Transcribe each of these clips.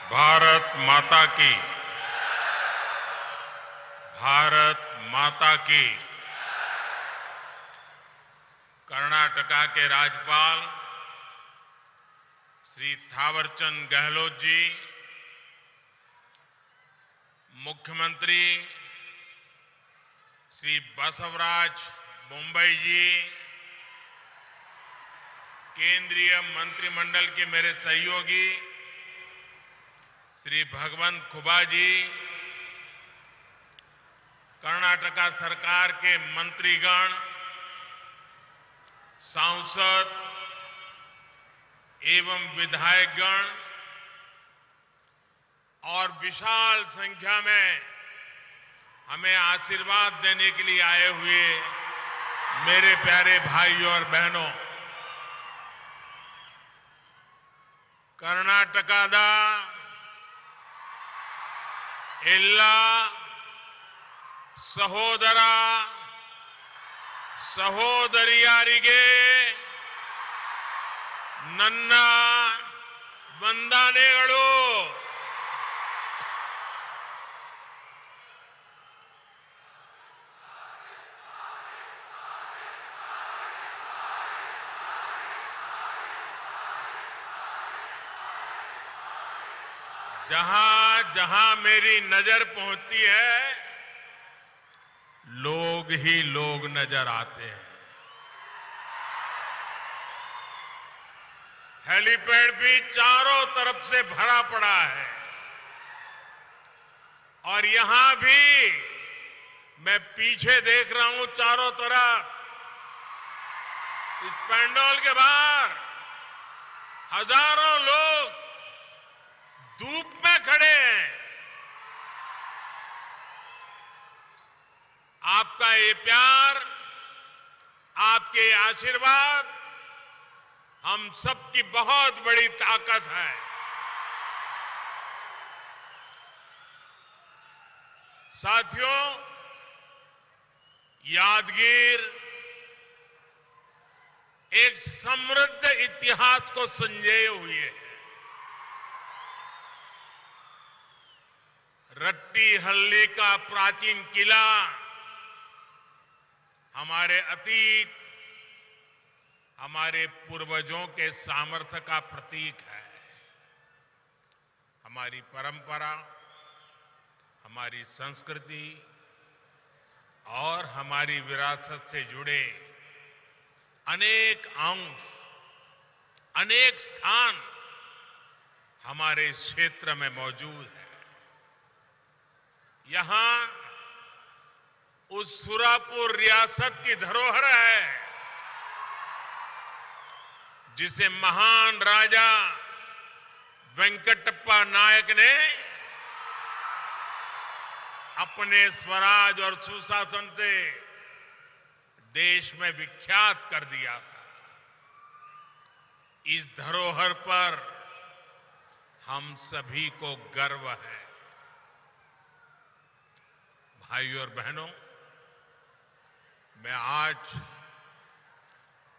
भारत माता की। भारत माता की। कर्नाटका के राज्यपाल श्री थावरचंद गहलोत जी, मुख्यमंत्री श्री बसवराज बोम्मई जी, केंद्रीय मंत्रिमंडल के मेरे सहयोगी श्री भगवंत खुबा जी, कर्नाटका सरकार के मंत्रीगण, सांसद एवं विधायकगण और विशाल संख्या में हमें आशीर्वाद देने के लिए आए हुए मेरे प्यारे भाइयों और बहनों, कर्नाटकದ ಎಲ್ಲ ಸಹೋದರ ಸಹೋದರಿಯರಿಗೆ ನನ್ನ ವಂದನೆಗಳು। जहां जहां मेरी नजर पहुंचती है, लोग ही लोग नजर आते हैं। हेलीपैड भी चारों तरफ से भरा पड़ा है और यहां भी मैं पीछे देख रहा हूं, चारों तरफ इस पंडाल के बाहर हजारों लोग धूप में खड़े हैं। आपका ये प्यार, आपके आशीर्वाद हम सबकी बहुत बड़ी ताकत है। साथियों, यादगीर एक समृद्ध इतिहास को संजोए हुए है। रट्टीहल्ली का प्राचीन किला हमारे अतीत, हमारे पूर्वजों के सामर्थ्य का प्रतीक है। हमारी परंपरा, हमारी संस्कृति और हमारी विरासत से जुड़े अनेक अंश, अनेक स्थान हमारे इस क्षेत्र में मौजूद है। यहां उस सुरापुर रियासत की धरोहर है जिसे महान राजा वेंकटप्पा नायक ने अपने स्वराज और सुशासन से देश में विख्यात कर दिया था। इस धरोहर पर हम सभी को गर्व है। भाइयों और बहनों, मैं आज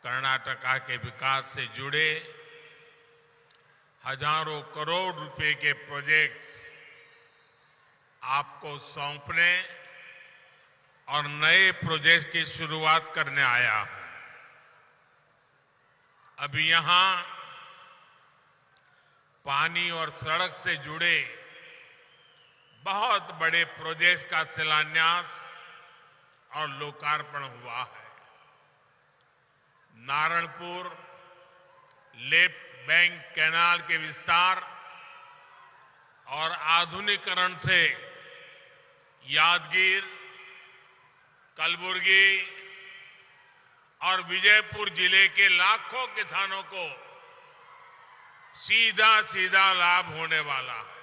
कर्नाटका के विकास से जुड़े हजारों करोड़ रुपए के प्रोजेक्ट्स आपको सौंपने और नए प्रोजेक्ट की शुरुआत करने आया हूं। अभी यहां पानी और सड़क से जुड़े बहुत बड़े प्रोजेक्ट का शिलान्यास और लोकार्पण हुआ है। नारायणपुर लेफ्ट बैंक कैनाल के विस्तार और आधुनिकीकरण से यादगीर, कलबुर्गी और विजयपुर जिले के लाखों किसानों को सीधा सीधा लाभ होने वाला है।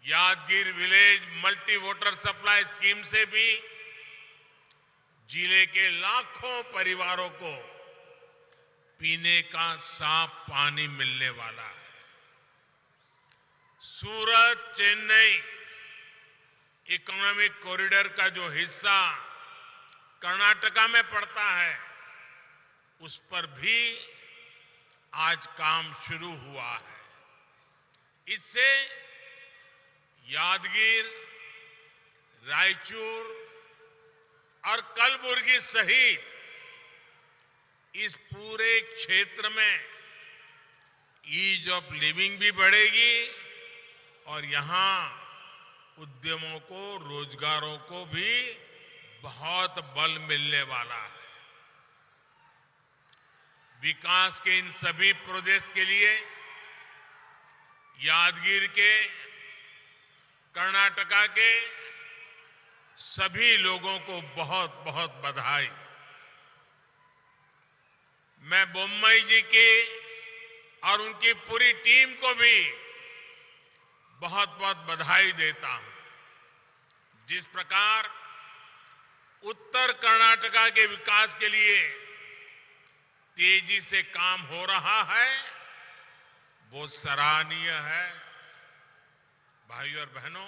Yadgir village multi water supply scheme से भी जिले के लाखों परिवारों को पीने का साफ पानी मिलने वाला है। सूरत चेन्नई इकोनॉमिक कॉरिडोर का जो हिस्सा कर्नाटका में पड़ता है, उस पर भी आज काम शुरू हुआ है। इससे यादगीर, रायचूर और कलबुर्गी सहित इस पूरे क्षेत्र में ईज ऑफ लिविंग भी बढ़ेगी और यहां उद्यमों को, रोजगारों को भी बहुत बल मिलने वाला है। विकास के इन सभी प्रोजेक्ट्स के लिए यादगीर के, कर्नाटका के सभी लोगों को बहुत बहुत बधाई। मैं बोम्मई जी की और उनकी पूरी टीम को भी बहुत बहुत बधाई देता हूं। जिस प्रकार उत्तर कर्नाटका के विकास के लिए तेजी से काम हो रहा है, वो सराहनीय है। भाइयों और बहनों,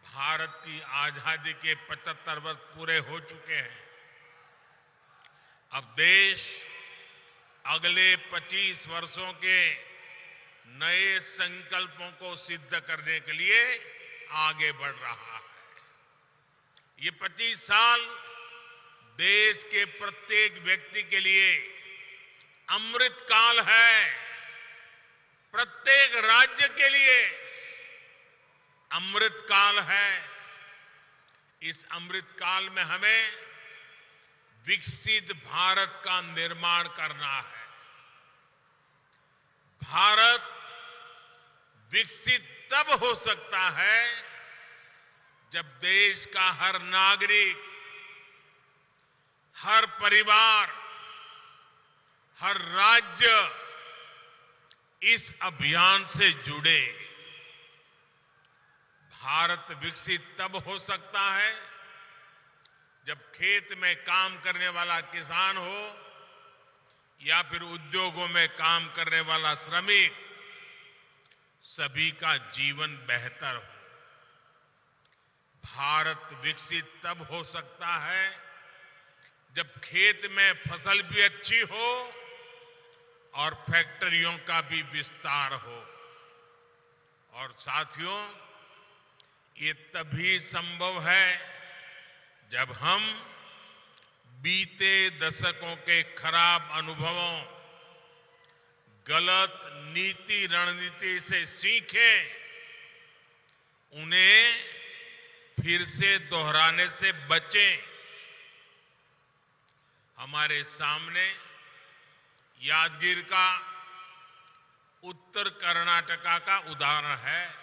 भारत की आजादी के 75 वर्ष पूरे हो चुके हैं। अब देश अगले 25 वर्षों के नए संकल्पों को सिद्ध करने के लिए आगे बढ़ रहा है। ये 25 साल देश के प्रत्येक व्यक्ति के लिए अमृत काल है। प्रत्येक राज्य के लिए अमृत काल है। इस अमृत काल में हमें विकसित भारत का निर्माण करना है। भारत विकसित तब हो सकता है जब देश का हर नागरिक, हर परिवार, हर राज्य इस अभियान से जुड़े। भारत विकसित तब हो सकता है जब खेत में काम करने वाला किसान हो या फिर उद्योगों में काम करने वाला श्रमिक, सभी का जीवन बेहतर हो। भारत विकसित तब हो सकता है जब खेत में फसल भी अच्छी हो और फैक्ट्रियों का भी विस्तार हो। और साथियों, ये तभी संभव है जब हम बीते दशकों के खराब अनुभवों, गलत नीति रणनीति से सीखें, उन्हें फिर से दोहराने से बचें। हमारे सामने यादगीर का उत्तर कर्नाटका का उदाहरण है।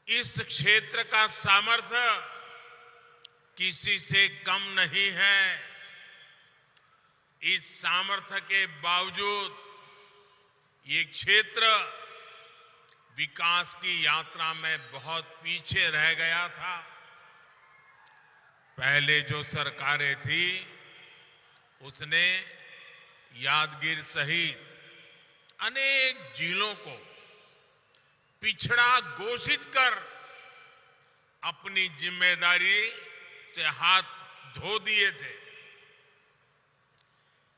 इस क्षेत्र का सामर्थ्य किसी से कम नहीं है। इस सामर्थ्य के बावजूद ये क्षेत्र विकास की यात्रा में बहुत पीछे रह गया था। पहले जो सरकारें थी उसने यादगीर सहित अनेक जिलों को पिछड़ा घोषित कर अपनी जिम्मेदारी से हाथ धो दिए थे।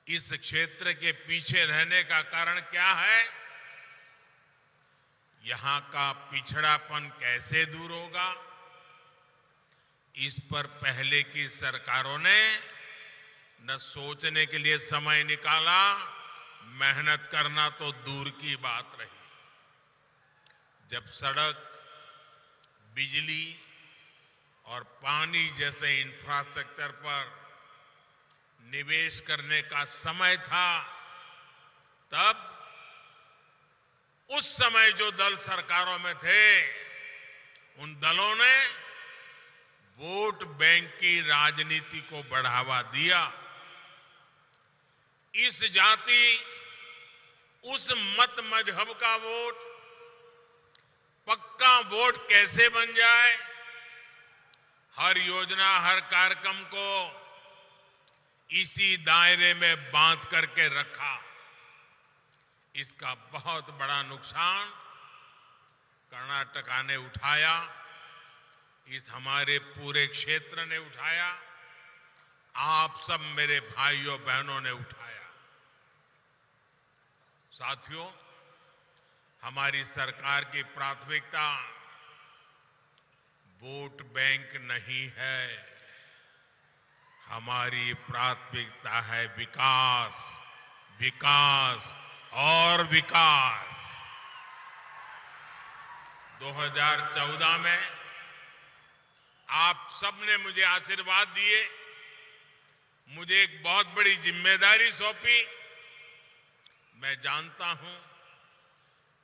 इस क्षेत्र के पीछे रहने का कारण क्या है? यहां का पिछड़ापन कैसे दूर होगा? इस पर पहले की सरकारों ने न सोचने के लिए समय निकाला, मेहनत करना तो दूर की बात रही। जब सड़क, बिजली और पानी जैसे इंफ्रास्ट्रक्चर पर निवेश करने का समय था, तब उस समय जो दल सरकारों में थे, उन दलों ने वोट बैंक की राजनीति को बढ़ावा दिया। इस जाति, उस मत मजहब का वोट पक्का वोट कैसे बन जाए, हर योजना, हर कार्यक्रम को इसी दायरे में बांध करके रखा। इसका बहुत बड़ा नुकसान कर्नाटका ने उठाया, इस हमारे पूरे क्षेत्र ने उठाया, आप सब मेरे भाइयों बहनों ने उठाया। साथियों, हमारी सरकार की प्राथमिकता वोट बैंक नहीं है। हमारी प्राथमिकता है विकास, विकास और विकास। 2014 में आप सबने मुझे आशीर्वाद दिए, मुझे एक बहुत बड़ी जिम्मेदारी सौंपी। मैं जानता हूं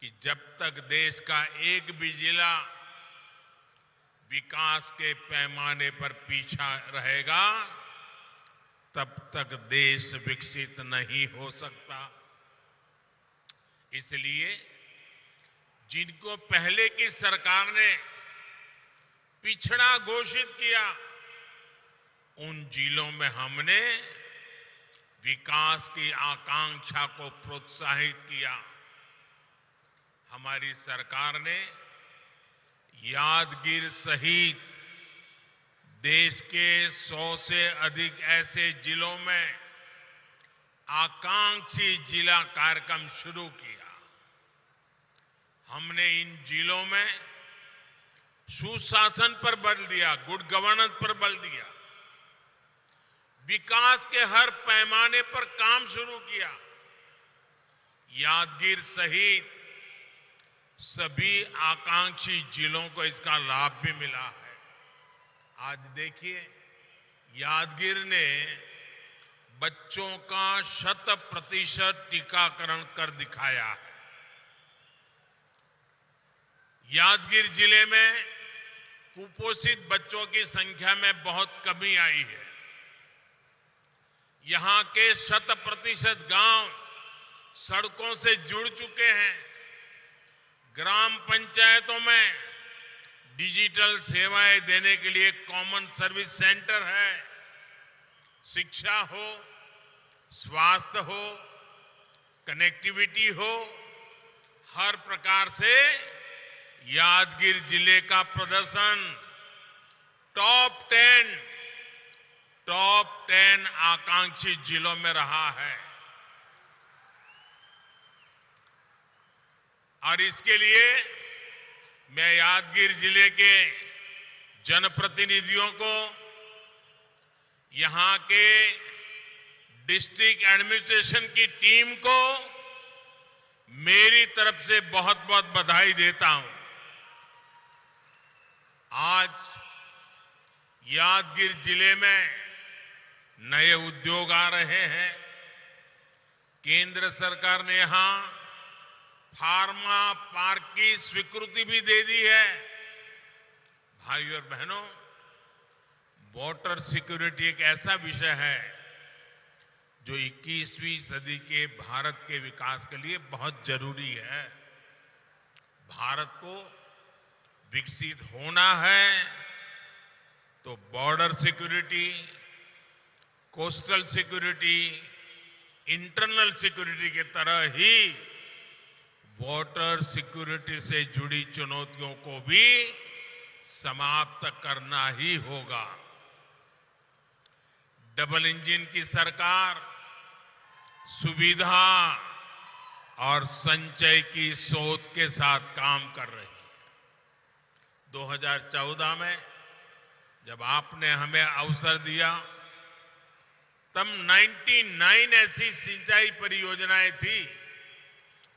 कि जब तक देश का एक भी जिला विकास के पैमाने पर पीछा रहेगा, तब तक देश विकसित नहीं हो सकता। इसलिए जिनको पहले की सरकार ने पिछड़ा घोषित किया, उन जिलों में हमने विकास की आकांक्षा को प्रोत्साहित किया। हमारी सरकार ने यादगीर सहित देश के 100 से अधिक ऐसे जिलों में आकांक्षी जिला कार्यक्रम शुरू किया। हमने इन जिलों में सुशासन पर बल दिया, गुड गवर्नेंस पर बल दिया, विकास के हर पैमाने पर काम शुरू किया। यादगीर सहित सभी आकांक्षी जिलों को इसका लाभ भी मिला है। आज देखिए, यादगीर ने बच्चों का 100% टीकाकरण कर दिखाया है। यादगीर जिले में कुपोषित बच्चों की संख्या में बहुत कमी आई है। यहां के 100% गांव सड़कों से जुड़ चुके हैं। ग्राम पंचायतों में डिजिटल सेवाएं देने के लिए कॉमन सर्विस सेंटर है। शिक्षा हो, स्वास्थ्य हो, कनेक्टिविटी हो, हर प्रकार से यादगीर जिले का प्रदर्शन टॉप 10 आकांक्षी जिलों में रहा है। और इसके लिए मैं यादगीर जिले के जनप्रतिनिधियों को, यहां के डिस्ट्रिक्ट एडमिनिस्ट्रेशन की टीम को मेरी तरफ से बहुत बहुत बधाई देता हूं। आज यादगीर जिले में नए उद्योग आ रहे हैं। केंद्र सरकार ने यहां फार्मा पार्क की स्वीकृति भी दे दी है। भाइयों और बहनों, वाटर सिक्योरिटी एक ऐसा विषय है जो 21वीं सदी के भारत के विकास के लिए बहुत जरूरी है। भारत को विकसित होना है तो border security, coastal security, internal security के तरह ही वाटर सिक्योरिटी से जुड़ी चुनौतियों को भी समाप्त करना ही होगा। डबल इंजन की सरकार सुविधा और संचय की सोच के साथ काम कर रही है। 2014 में जब आपने हमें अवसर दिया, तब 99 ऐसी सिंचाई परियोजनाएं थी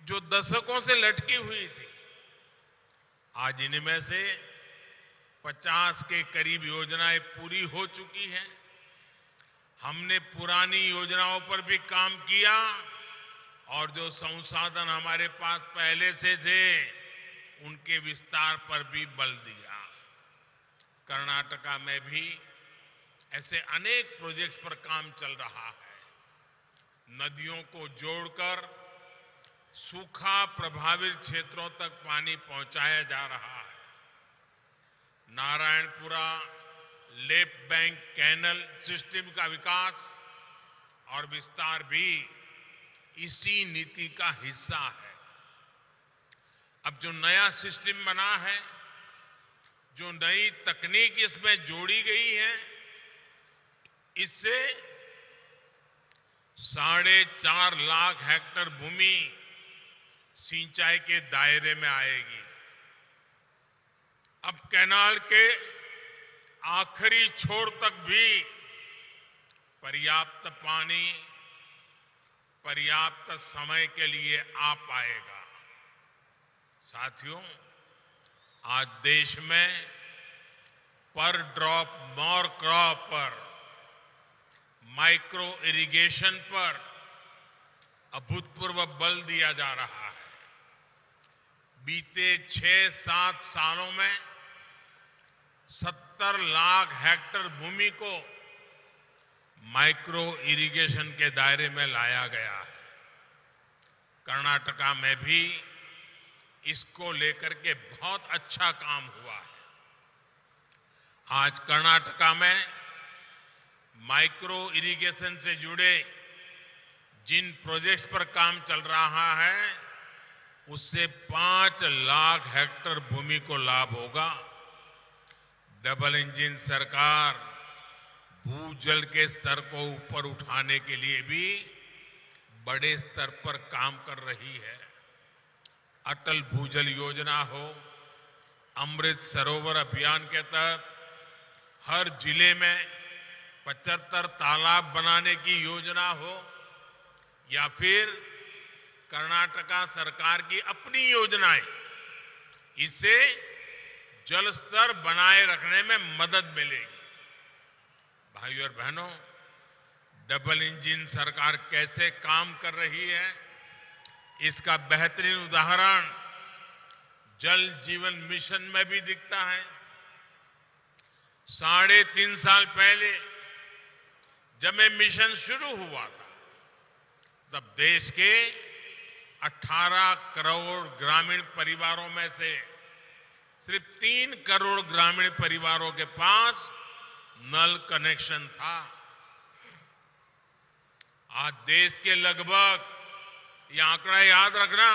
जो दशकों से लटकी हुई थी। आज इनमें से 50 के करीब योजनाएं पूरी हो चुकी हैं। हमने पुरानी योजनाओं पर भी काम किया और जो संसाधन हमारे पास पहले से थे, उनके विस्तार पर भी बल दिया। कर्नाटका में भी ऐसे अनेक प्रोजेक्ट्स पर काम चल रहा है। नदियों को जोड़कर सूखा प्रभावित क्षेत्रों तक पानी पहुंचाया जा रहा है। Narayanpura left bank canal system का विकास और विस्तार भी इसी नीति का हिस्सा है। अब जो नया सिस्टम बना है, जो नई तकनीक इसमें जोड़ी गई है, इससे 4.5 लाख हेक्टेयर भूमि सिंचाई के दायरे में आएगी। अब कैनाल के आखिरी छोर तक भी पर्याप्त पानी पर्याप्त समय के लिए आ पाएगा। साथियों, आज देश में पर ड्रॉप मोर क्रॉप पर, माइक्रो इरिगेशन पर अभूतपूर्व बल दिया जा रहा है। बीते 6-7 सालों में 70 लाख हेक्टेयर भूमि को माइक्रो इरिगेशन के दायरे में लाया गया है। कर्नाटका में भी इसको लेकर के बहुत अच्छा काम हुआ है। आज कर्नाटका में माइक्रो इरिगेशन से जुड़े जिन प्रोजेक्ट्स पर काम चल रहा है, उससे 5 लाख हेक्टेयर भूमि को लाभ होगा। डबल इंजन सरकार भूजल के स्तर को ऊपर उठाने के लिए भी बड़े स्तर पर काम कर रही है। अटल भूजल योजना हो, अमृत सरोवर अभियान के तहत हर जिले में 75 तालाब बनाने की योजना हो, या फिर कर्नाटका सरकार की अपनी योजनाएं, इससे जल स्तर बनाए रखने में मदद मिलेगी। भाइयों और बहनों, डबल इंजन सरकार कैसे काम कर रही है, इसका बेहतरीन उदाहरण जल जीवन मिशन में भी दिखता है। 3.5 साल पहले जब ये मिशन शुरू हुआ था, तब देश के 18 करोड़ ग्रामीण परिवारों में से सिर्फ 3 करोड़ ग्रामीण परिवारों के पास नल कनेक्शन था। आज देश के लगभग, ये आंकड़ा याद रखना,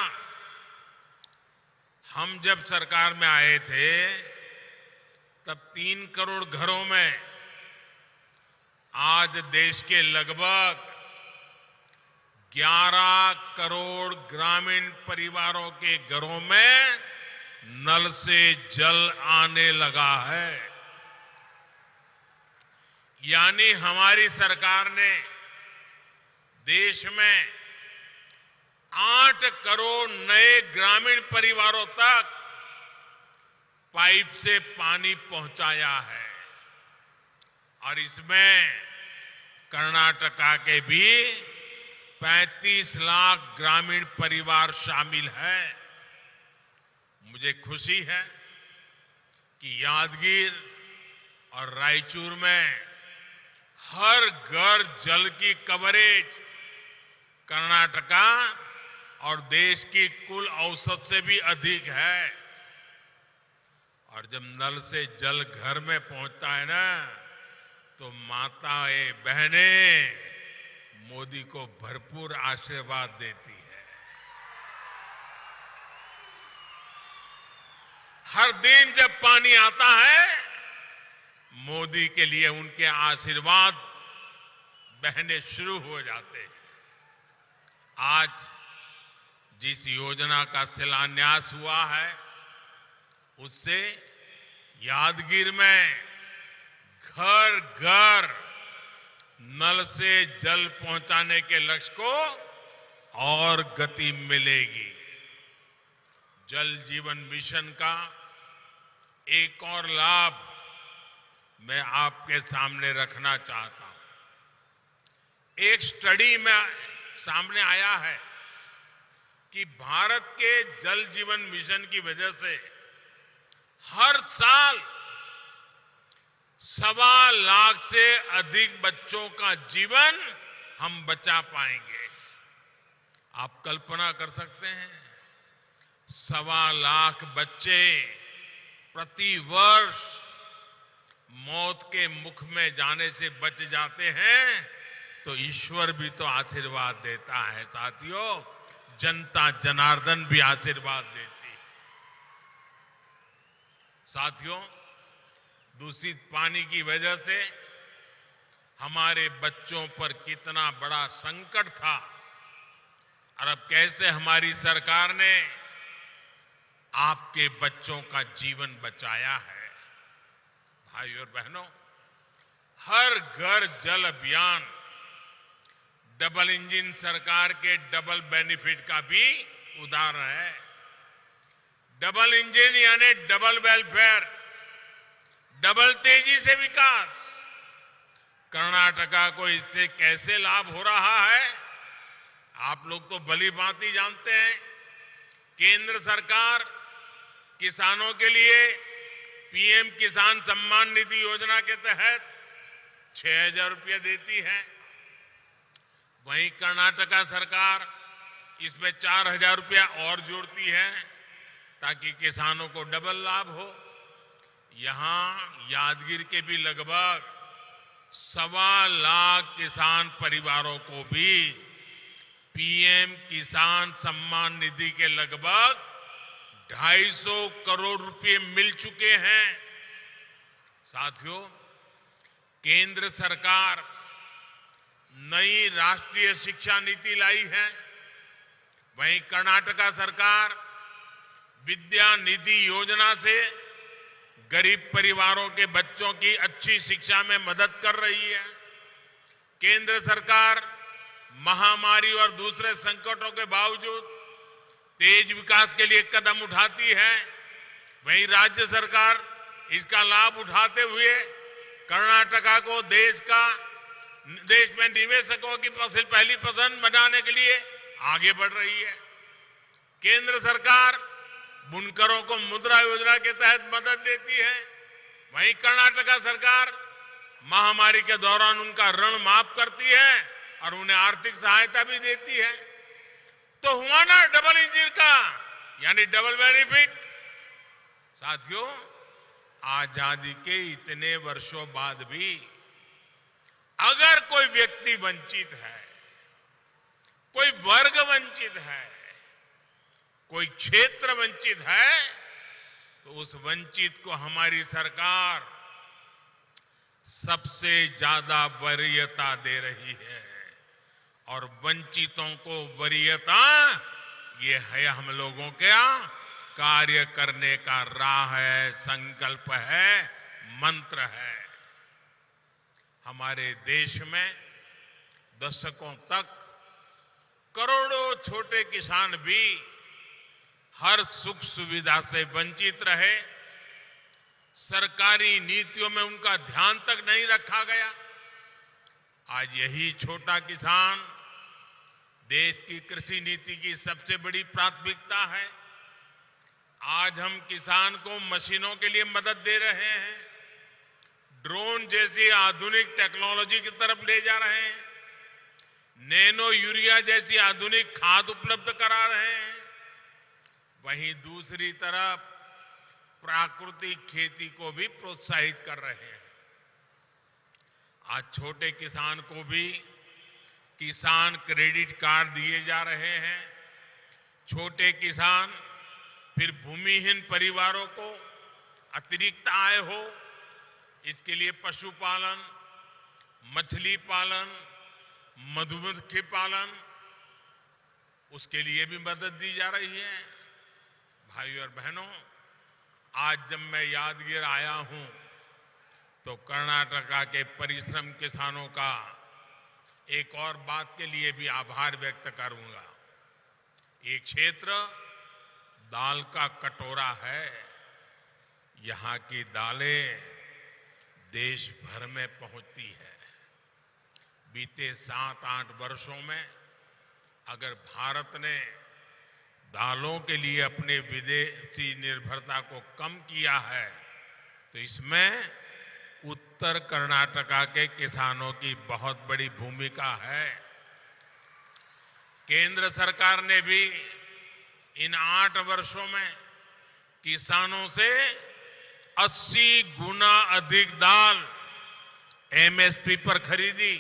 हम जब सरकार में आए थे तब 3 करोड़ घरों में, आज देश के लगभग 11 करोड़ ग्रामीण परिवारों के घरों में नल से जल आने लगा है। यानी हमारी सरकार ने देश में 8 करोड़ नए ग्रामीण परिवारों तक पाइप से पानी पहुंचाया है। और इसमें कर्नाटका के भी 35 लाख ग्रामीण परिवार शामिल हैं। मुझे खुशी है कि यादगीर और रायचूर में हर घर जल की कवरेज कर्नाटका और देश की कुल औसत से भी अधिक है। और जब नल से जल घर में पहुंचता है ना, तो माताएं बहनें मोदी को भरपूर आशीर्वाद देती है। हर दिन जब पानी आता है, मोदी के लिए उनके आशीर्वाद बहने शुरू हो जाते हैं। आज जिस योजना का शिलान्यास हुआ है, उससे यादगीर में घर घर नल से जल पहुंचाने के लक्ष्य को और गति मिलेगी। जल जीवन मिशन का एक और लाभ मैं आपके सामने रखना चाहता हूं। एक स्टडी में सामने आया है कि भारत के जल जीवन मिशन की वजह से हर साल 1.25 लाख से अधिक बच्चों का जीवन हम बचा पाएंगे। आप कल्पना कर सकते हैं, 1.25 लाख बच्चे प्रति वर्ष मौत के मुख में जाने से बच जाते हैं, तो ईश्वर भी तो आशीर्वाद देता है। साथियों, जनता जनार्दन भी आशीर्वाद देती है। साथियों, दूषित पानी की वजह से हमारे बच्चों पर कितना बड़ा संकट था, और अब कैसे हमारी सरकार ने आपके बच्चों का जीवन बचाया है। भाइयों और बहनों, हर घर जल अभियान डबल इंजन सरकार के डबल बेनिफिट का भी उदाहरण है। डबल इंजन यानी डबल वेलफेयर, डबल तेजी से विकास। कर्नाटका को इससे कैसे लाभ हो रहा है, आप लोग तो भली भांति जानते हैं। केंद्र सरकार किसानों के लिए पीएम किसान सम्मान निधि योजना के तहत 6,000 रुपये देती है। वहीं कर्नाटका सरकार इसमें 4,000 रुपया और जोड़ती है ताकि किसानों को डबल लाभ हो। यहां यादगीर के भी लगभग 1.25 लाख किसान परिवारों को भी पीएम किसान सम्मान निधि के लगभग 250 करोड़ रुपए मिल चुके हैं। साथियों, केंद्र सरकार नई राष्ट्रीय शिक्षा नीति लाई है। वहीं कर्नाटका सरकार विद्या निधि योजना से गरीब परिवारों के बच्चों की अच्छी शिक्षा में मदद कर रही है। केंद्र सरकार महामारी और दूसरे संकटों के बावजूद तेज विकास के लिए कदम उठाती है। वहीं राज्य सरकार इसका लाभ उठाते हुए कर्नाटका को देश में निवेशकों की पहली पसंद बनाने के लिए आगे बढ़ रही है। केंद्र सरकार बुनकरों को मुद्रा योजना के तहत मदद देती है। वहीं कर्नाटका सरकार महामारी के दौरान उनका ऋण माफ करती है और उन्हें आर्थिक सहायता भी देती है। तो हुआ ना डबल इंजन का, यानी डबल बेनिफिट। साथियों, आजादी के इतने वर्षों बाद भी अगर कोई व्यक्ति वंचित है, कोई वर्ग वंचित है, कोई क्षेत्र वंचित है, तो उस वंचित को हमारी सरकार सबसे ज्यादा वरीयता दे रही है। और वंचितों को वरीयता, ये है हम लोगों का कार्य करने का राह है, संकल्प है, मंत्र है। हमारे देश में दशकों तक करोड़ों छोटे किसान भी हर सुख सुविधा से वंचित रहे। सरकारी नीतियों में उनका ध्यान तक नहीं रखा गया। आज यही छोटा किसान देश की कृषि नीति की सबसे बड़ी प्राथमिकता है। आज हम किसान को मशीनों के लिए मदद दे रहे हैं, ड्रोन जैसी आधुनिक टेक्नोलॉजी की तरफ ले जा रहे हैं, नैनो यूरिया जैसी आधुनिक खाद उपलब्ध करा रहे हैं। वहीं दूसरी तरफ प्राकृतिक खेती को भी प्रोत्साहित कर रहे हैं। आज छोटे किसान को भी किसान क्रेडिट कार्ड दिए जा रहे हैं। छोटे किसान, फिर भूमिहीन परिवारों को अतिरिक्त आय हो, इसके लिए पशुपालन, मछली पालन, मधुमक्खी पालन, उसके लिए भी मदद दी जा रही है। भाइयों और बहनों, आज जब मैं यादगीर आया हूं तो कर्नाटका के परिश्रम किसानों का एक और बात के लिए भी आभार व्यक्त करूंगा। ये क्षेत्र दाल का कटोरा है। यहां की दालें देश भर में पहुंचती है। बीते 7-8 वर्षों में अगर भारत ने दालों के लिए अपने विदेशी निर्भरता को कम किया है, तो इसमें उत्तर कर्नाटका के किसानों की बहुत बड़ी भूमिका है। केंद्र सरकार ने भी इन 8 वर्षों में किसानों से 80 गुना अधिक दाल एमएसपी पर खरीदी।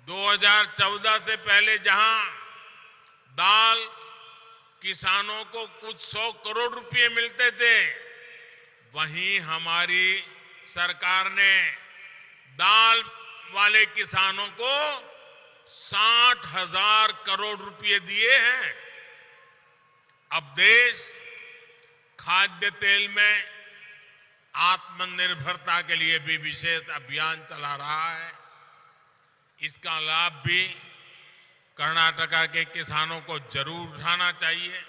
2014 से पहले जहां दाल किसानों को कुछ 100 करोड़ रुपए मिलते थे, वहीं हमारी सरकार ने दाल वाले किसानों को 60,000 करोड़ रुपए दिए हैं। अब देश खाद्य तेल में आत्मनिर्भरता के लिए भी विशेष अभियान चला रहा है। इसका लाभ भी कर्नाटका के किसानों को जरूर उठाना चाहिए।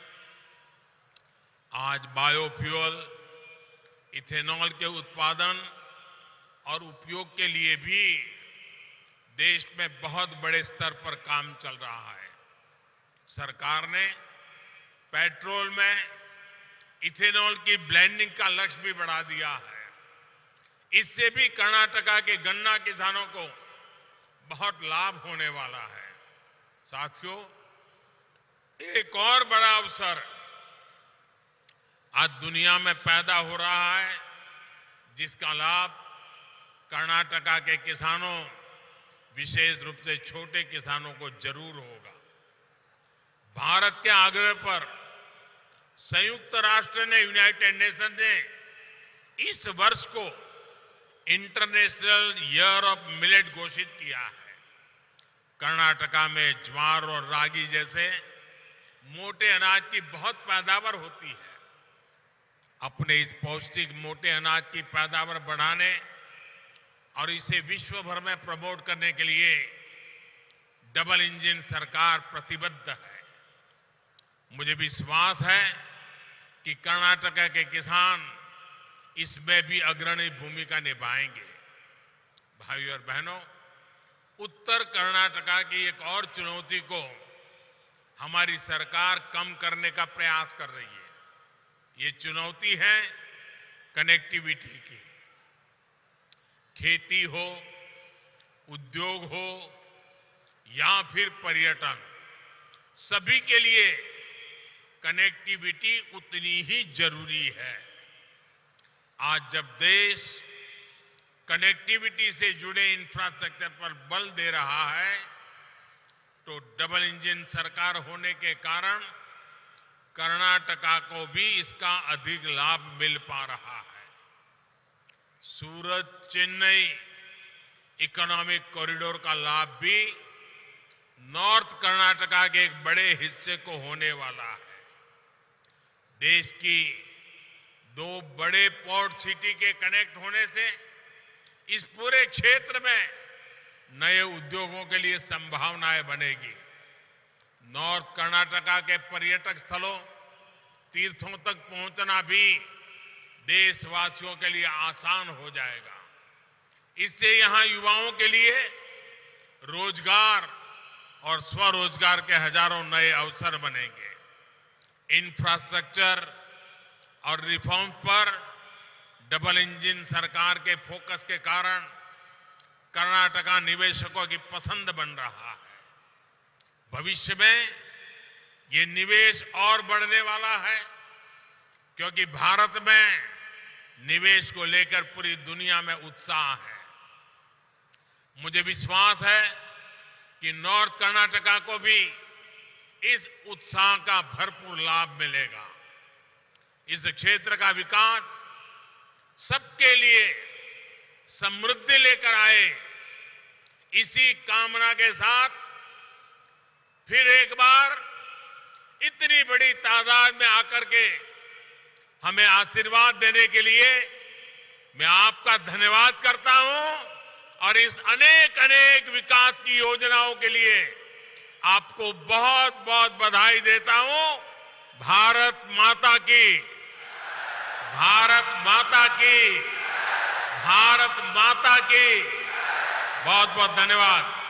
आज बायोफ्यूल, इथेनॉल के उत्पादन और उपयोग के लिए भी देश में बहुत बड़े स्तर पर काम चल रहा है। सरकार ने पेट्रोल में इथेनॉल की ब्लेंडिंग का लक्ष्य भी बढ़ा दिया है। इससे भी कर्नाटका के गन्ना किसानों को बहुत लाभ होने वाला है। साथियों, एक और बड़ा अवसर आज दुनिया में पैदा हो रहा है, जिसका लाभ कर्नाटका के किसानों, विशेष रूप से छोटे किसानों को जरूर होगा। भारत के आग्रह पर संयुक्त राष्ट्र ने, यूनाइटेड नेशन ने इस वर्ष को इंटरनेशनल ईयर ऑफ मिलेट घोषित किया है। कर्नाटका में ज्वार और रागी जैसे मोटे अनाज की बहुत पैदावार होती है। अपने इस पौष्टिक मोटे अनाज की पैदावार बढ़ाने और इसे विश्व भर में प्रमोट करने के लिए डबल इंजन सरकार प्रतिबद्ध है। मुझे विश्वास है कि कर्नाटका के किसान इसमें भी अग्रणी भूमिका निभाएंगे। भाइयों और बहनों, उत्तर कर्नाटका की एक और चुनौती को हमारी सरकार कम करने का प्रयास कर रही है। ये चुनौती है कनेक्टिविटी की। खेती हो, उद्योग हो या फिर पर्यटन, सभी के लिए कनेक्टिविटी उतनी ही जरूरी है। आज जब देश कनेक्टिविटी से जुड़े इंफ्रास्ट्रक्चर पर बल दे रहा है, तो डबल इंजन सरकार होने के कारण कर्नाटका को भी इसका अधिक लाभ मिल पा रहा है। सूरत चेन्नई इकोनॉमिक कॉरिडोर का लाभ भी नॉर्थ कर्नाटका के एक बड़े हिस्से को होने वाला है। देश की दो बड़े पोर्ट सिटी के कनेक्ट होने से इस पूरे क्षेत्र में नए उद्योगों के लिए संभावनाएं बनेगी। नॉर्थ कर्नाटका के पर्यटक स्थलों, तीर्थों तक पहुंचना भी देशवासियों के लिए आसान हो जाएगा। इससे यहां युवाओं के लिए रोजगार और स्वरोजगार के हजारों नए अवसर बनेंगे। इंफ्रास्ट्रक्चर और रिफॉर्म पर डबल इंजन सरकार के फोकस के कारण कर्नाटका निवेशकों की पसंद बन रहा है। भविष्य में ये निवेश और बढ़ने वाला है, क्योंकि भारत में निवेश को लेकर पूरी दुनिया में उत्साह है। मुझे विश्वास है कि नॉर्थ कर्नाटका को भी इस उत्साह का भरपूर लाभ मिलेगा। इस क्षेत्र का विकास सबके लिए समृद्धि लेकर आए, इसी कामना के साथ फिर एक बार इतनी बड़ी तादाद में आकर के हमें आशीर्वाद देने के लिए मैं आपका धन्यवाद करता हूं और इस अनेक अनेक विकास की योजनाओं के लिए आपको बहुत बहुत बधाई देता हूं। भारत माता की, भारत माता की, भारत माता की। बहुत बहुत धन्यवाद।